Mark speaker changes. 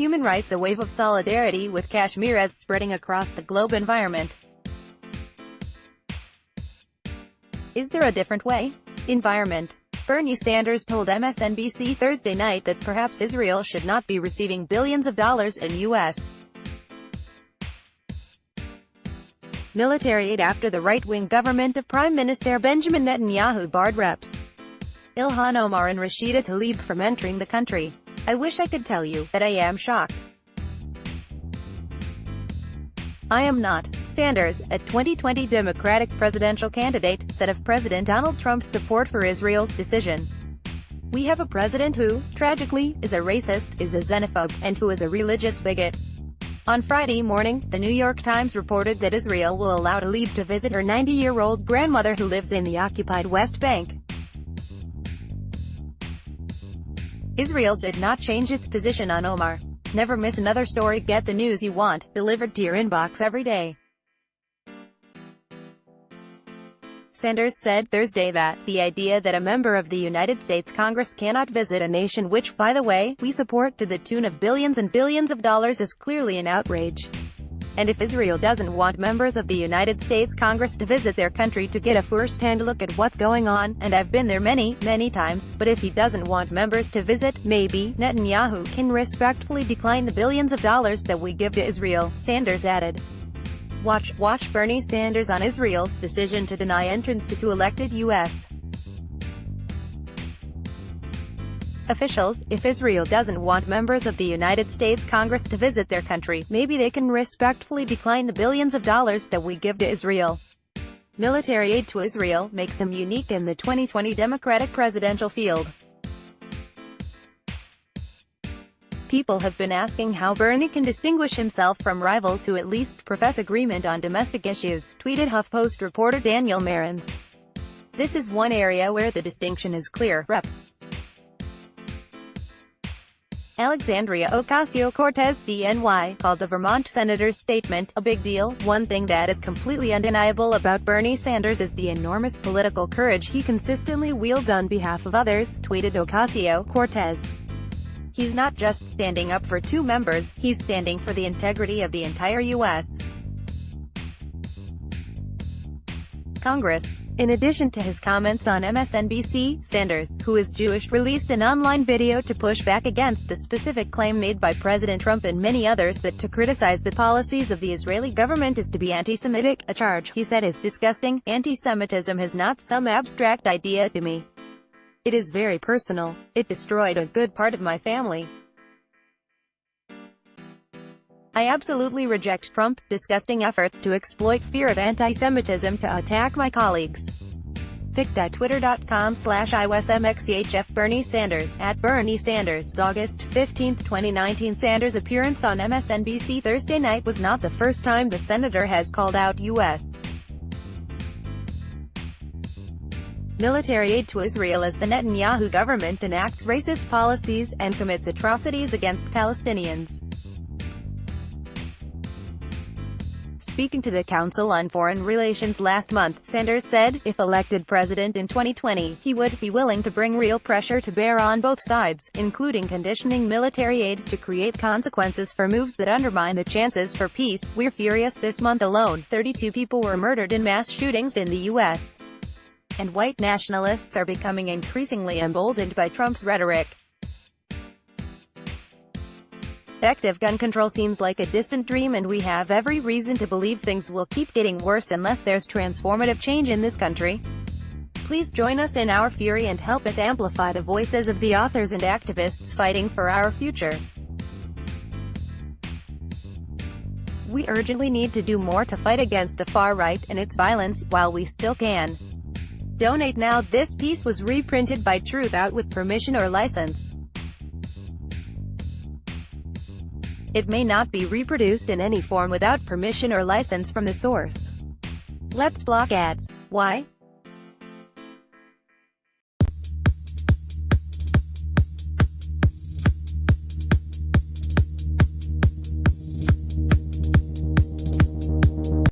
Speaker 1: Human rights. A wave of solidarity with Kashmir as spreading across the globe. Environment. Is there a different way? Environment. Bernie Sanders told MSNBC Thursday night that perhaps Israel should not be receiving billions of dollars in U.S. military aid after the right-wing government of Prime Minister Benjamin Netanyahu barred Reps. Ilhan Omar and Rashida Tlaib from entering the country. I wish I could tell you that I am shocked. I am not. Sanders, a 2020 Democratic presidential candidate, said of President Donald Trump's support for Israel's decision. We have a president who, tragically, is a racist, is a xenophobe, and who is a religious bigot. On Friday morning, the New York Times reported that Israel will allow Tlaib to visit her 90-year-old grandmother who lives in the occupied West Bank. Israel did not change its position on Omar. Never miss another story. Get the news you want, delivered to your inbox every day. Sanders said Thursday that the idea that a member of the United States Congress cannot visit a nation which, by the way, we support to the tune of billions and billions of dollars is clearly an outrage. And if Israel doesn't want members of the United States Congress to visit their country to get a first-hand look at what's going on, and I've been there many, many times, but if he doesn't want members to visit, maybe Netanyahu can respectfully decline the billions of dollars that we give to Israel, Sanders added. Watch Bernie Sanders on Israel's decision to deny entrance to two elected U.S. officials. If Israel doesn't want members of the United States Congress to visit their country, maybe they can respectfully decline the billions of dollars that we give to Israel. Military aid to Israel makes him unique in the 2020 Democratic presidential field. People have been asking how Bernie can distinguish himself from rivals who at least profess agreement on domestic issues, tweeted HuffPost reporter Daniel Marans. This is one area where the distinction is clear. Rep. Alexandria Ocasio-Cortez, DNY, called the Vermont senator's statement a big deal. One thing that is completely undeniable about Bernie Sanders is the enormous political courage he consistently wields on behalf of others, tweeted Ocasio-Cortez. He's not just standing up for two members, he's standing for the integrity of the entire U.S. Congress. In addition to his comments on MSNBC, Sanders, who is Jewish, released an online video to push back against the specific claim made by President Trump and many others that to criticize the policies of the Israeli government is to be anti-Semitic, a charge he said is disgusting. Anti-Semitism is not some abstract idea to me. It is very personal. It destroyed a good part of my family. I absolutely reject Trump's disgusting efforts to exploit fear of anti-Semitism to attack my colleagues. pic.twitter.com/iwsmxchf Bernie Sanders, @BernieSanders, August 15, 2019. Sanders' appearance on MSNBC Thursday night was not the first time the senator has called out U.S. military aid to Israel as the Netanyahu government enacts racist policies and commits atrocities against Palestinians. Speaking to the Council on Foreign Relations last month, Sanders said, if elected president in 2020, he would be willing to bring real pressure to bear on both sides, including conditioning military aid, to create consequences for moves that undermine the chances for peace. We're furious. This month alone, 32 people were murdered in mass shootings in the U.S. And white nationalists are becoming increasingly emboldened by Trump's rhetoric. Effective gun control seems like a distant dream, and we have every reason to believe things will keep getting worse unless there's transformative change in this country. Please join us in our fury and help us amplify the voices of the authors and activists fighting for our future. We urgently need to do more to fight against the far right and its violence, while we still can. Donate now. This piece was reprinted by Truth Out with permission or license. It may not be reproduced in any form without permission or license from the source. Let's block ads. Why?